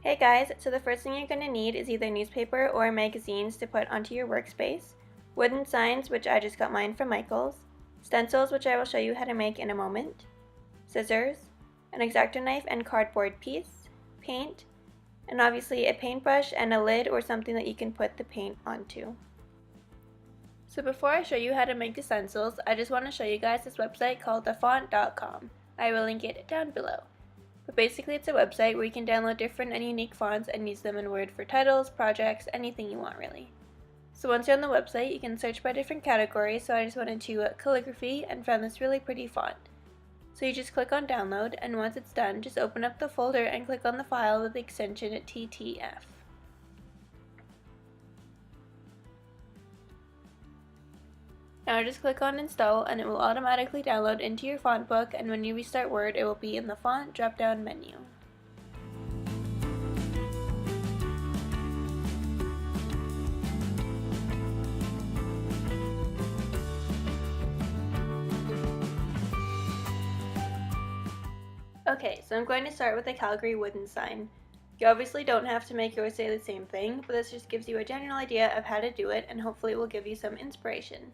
Hey guys, so the first thing you're going to need is either newspaper or magazines to put onto your workspace, wooden signs, which I just got mine from Michael's, stencils, which I will show you how to make in a moment, scissors, an X-Acto knife and cardboard piece, paint, and obviously a paintbrush and a lid or something that you can put the paint onto. So before I show you how to make the stencils, I just want to show you guys this website called thefont.com. I will link it down below. But basically it's a website where you can download different and unique fonts and use them in Word for titles, projects, anything you want really. So once you're on the website, you can search by different categories, so I just went into calligraphy and found this really pretty font. So you just click on download, and once it's done, just open up the folder and click on the file with the extension TTF. Now just click on install and it will automatically download into your font book, and when you restart Word it will be in the font drop down menu. Okay, so I'm going to start with a Calgary wooden sign. You obviously don't have to make yours say the same thing, but this just gives you a general idea of how to do it, and hopefully it will give you some inspiration.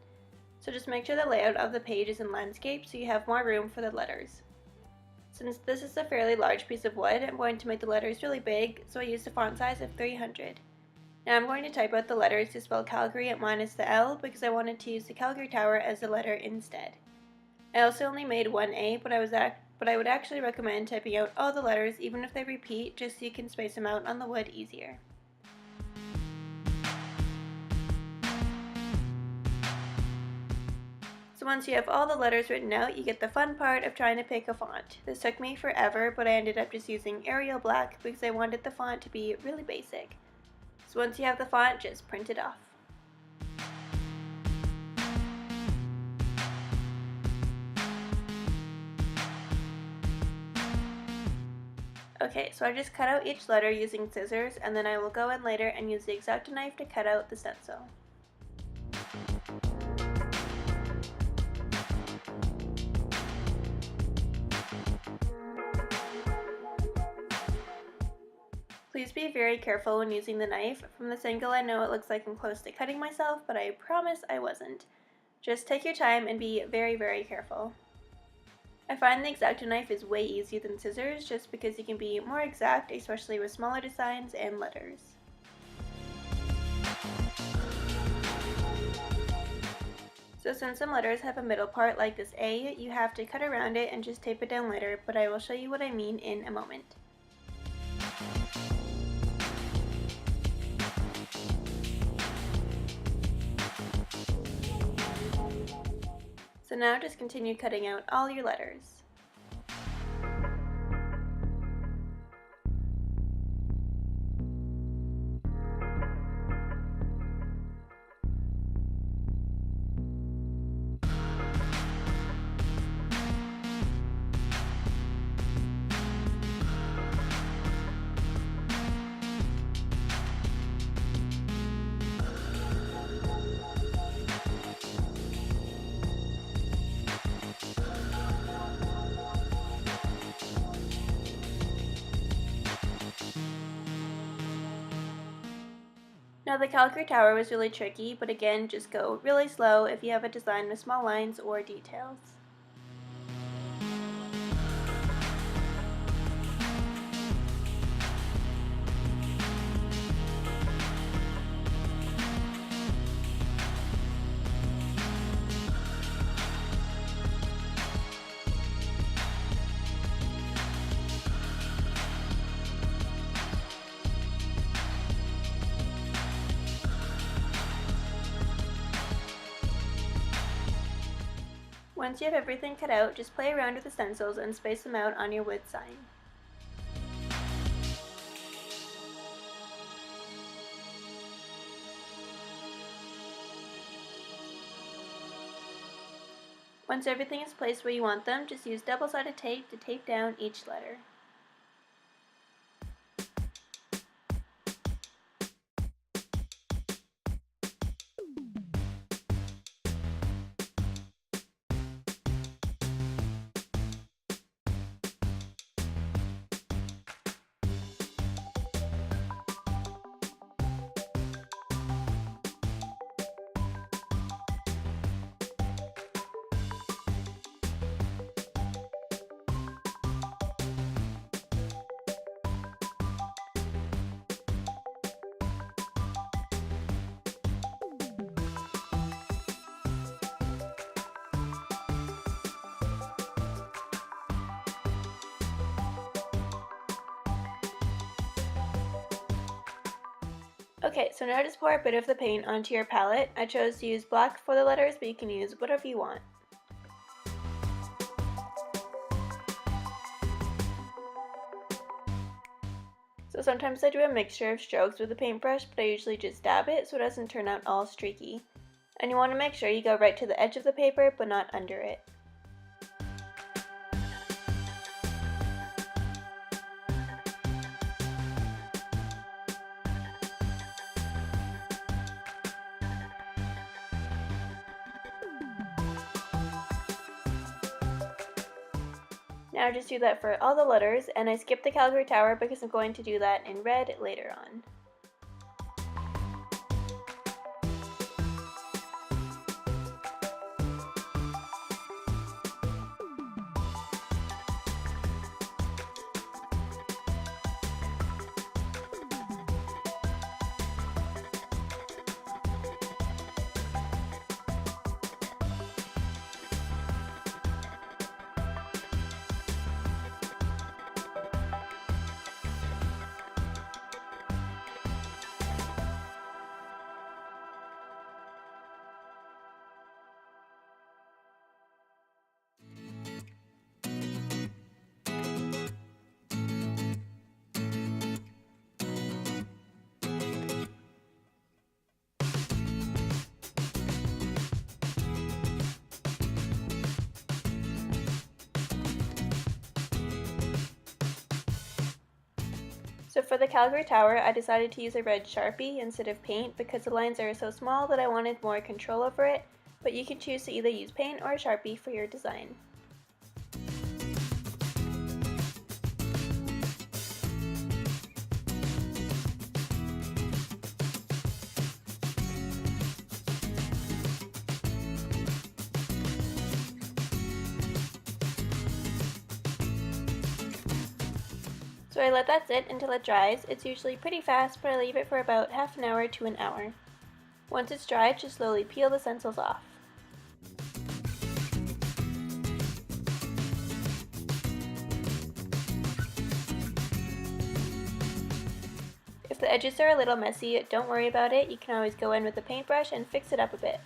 So just make sure the layout of the page is in landscape so you have more room for the letters. Since this is a fairly large piece of wood, I'm going to make the letters really big, so I used a font size of 300. Now I'm going to type out the letters to spell Calgary minus the L because I wanted to use the Calgary Tower as the letter instead. I also only made one A, but I would actually recommend typing out all the letters even if they repeat, just so you can space them out on the wood easier. So once you have all the letters written out, you get the fun part of trying to pick a font. This took me forever, but I ended up just using Arial Black because I wanted the font to be really basic. So once you have the font, just print it off. Okay, so I just cut out each letter using scissors, and then I will go in later and use the X-Acto knife to cut out the stencil. Please be very careful when using the knife. From this angle I know it looks like I'm close to cutting myself, but I promise I wasn't. Just take your time and be very, very careful. I find the X-Acto knife is way easier than scissors just because you can be more exact, especially with smaller designs and letters. So since some letters have a middle part like this A, you have to cut around it and just tape it down later, but I will show you what I mean in a moment. So now just continue cutting out all your letters. Now the Calgary Tower was really tricky, but again, just go really slow if you have a design with small lines or details. Once you have everything cut out, just play around with the stencils and space them out on your wood sign. Once everything is placed where you want them, just use double-sided tape to tape down each letter. Okay, so now just pour a bit of the paint onto your palette. I chose to use black for the letters, but you can use whatever you want. So sometimes I do a mixture of strokes with the paintbrush, but I usually just dab it so it doesn't turn out all streaky. And you want to make sure you go right to the edge of the paper, but not under it. Now just do that for all the letters, and I skipped the Calgary Tower because I'm going to do that in red later on. So for the Calgary Tower, I decided to use a red Sharpie instead of paint because the lines are so small that I wanted more control over it, but you can choose to either use paint or a Sharpie for your design. So I let that sit until it dries. It's usually pretty fast, but I leave it for about half an hour to an hour. Once it's dried, just slowly peel the stencils off. If the edges are a little messy, don't worry about it. You can always go in with a paintbrush and fix it up a bit.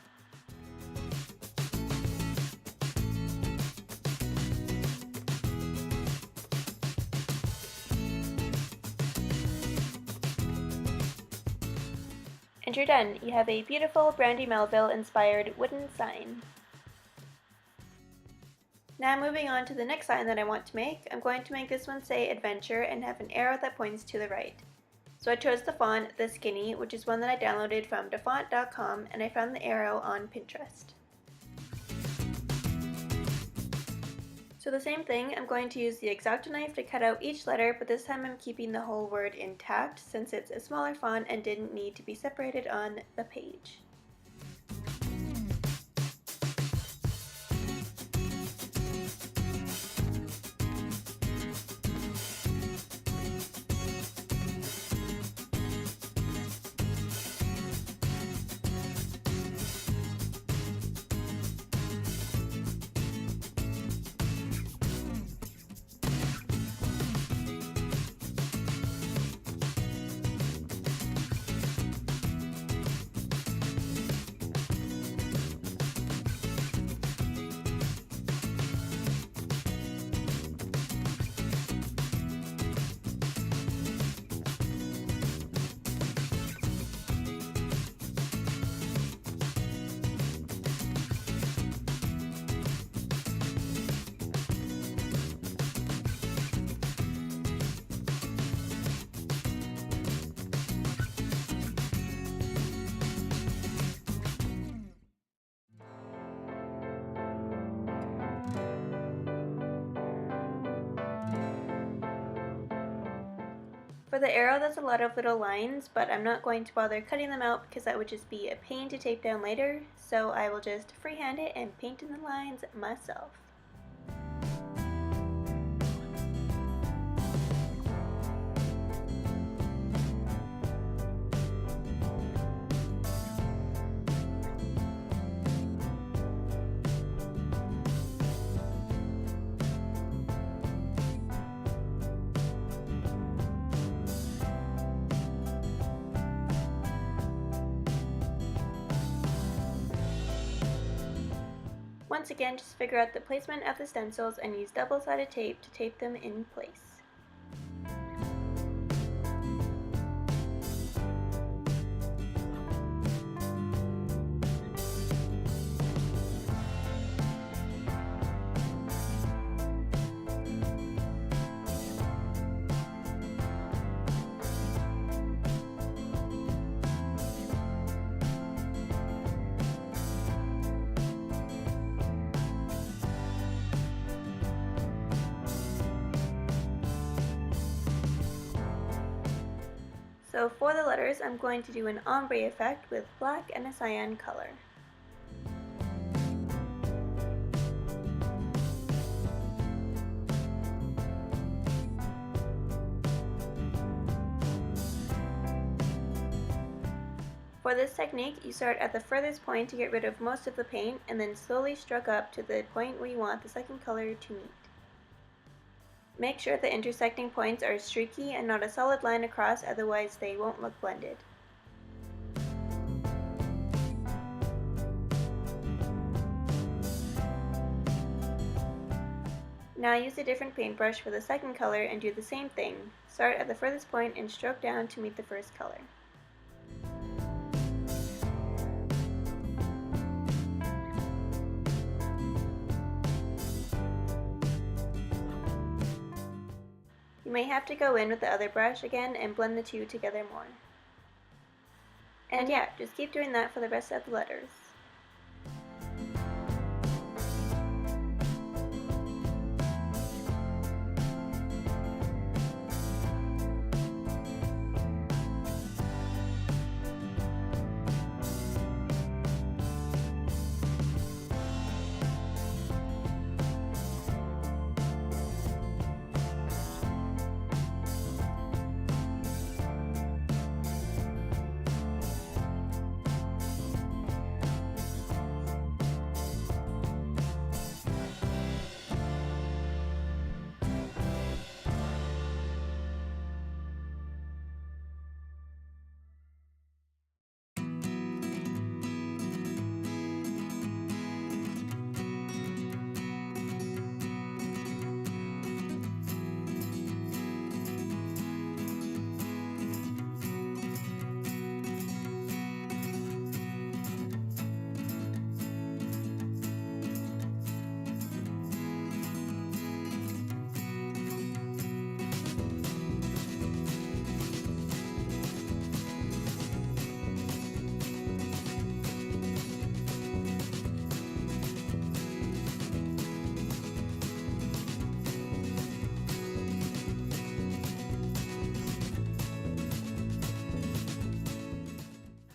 And you're done. You have a beautiful Brandy Melville inspired wooden sign. Now moving on to the next sign that I want to make. I'm going to make this one say adventure and have an arrow that points to the right. So I chose the font The Skinny, which is one that I downloaded from dafont.com, and I found the arrow on Pinterest. So the same thing, I'm going to use the X-Acto knife to cut out each letter, but this time I'm keeping the whole word intact since it's a smaller font and didn't need to be separated on the page. For the arrow, there's a lot of little lines, but I'm not going to bother cutting them out because that would just be a pain to tape down later, so I will just freehand it and paint in the lines myself. Once again, just figure out the placement of the stencils and use double-sided tape to tape them in place. So for the letters, I'm going to do an ombre effect with black and a cyan color. For this technique, you start at the furthest point to get rid of most of the paint and then slowly stroke up to the point where you want the second color to meet. Make sure the intersecting points are streaky and not a solid line across, otherwise they won't look blended. Now use a different paintbrush for the second color and do the same thing. Start at the furthest point and stroke down to meet the first color. You may have to go in with the other brush again and blend the two together more. And yeah, just keep doing that for the rest of the letters.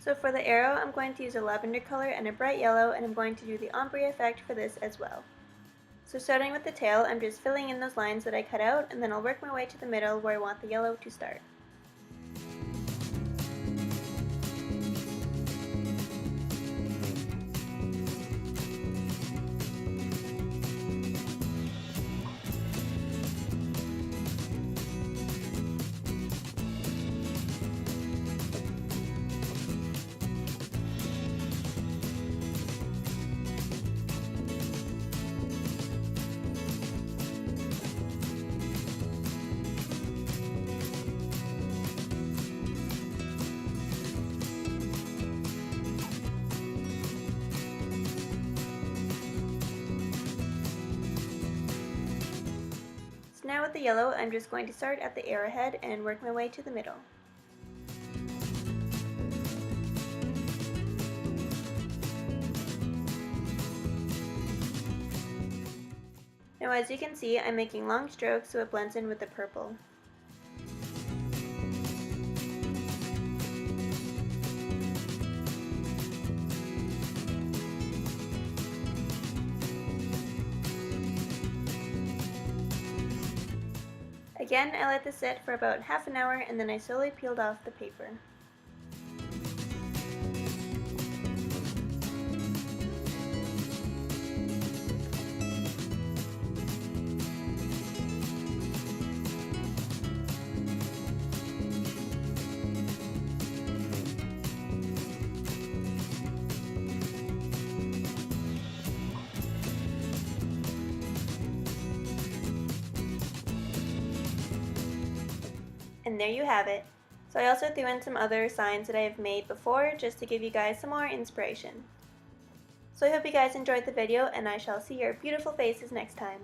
So for the arrow, I'm going to use a lavender color and a bright yellow, and I'm going to do the ombre effect for this as well. So starting with the tail, I'm just filling in those lines that I cut out, and then I'll work my way to the middle where I want the yellow to start. Now with the yellow, I'm just going to start at the arrowhead and work my way to the middle. Now as you can see, I'm making long strokes so it blends in with the purple. Again, I let this sit for about half an hour and then I slowly peeled off the paper. And there you have it. So I also threw in some other signs that I have made before just to give you guys some more inspiration. So I hope you guys enjoyed the video, and I shall see your beautiful faces next time.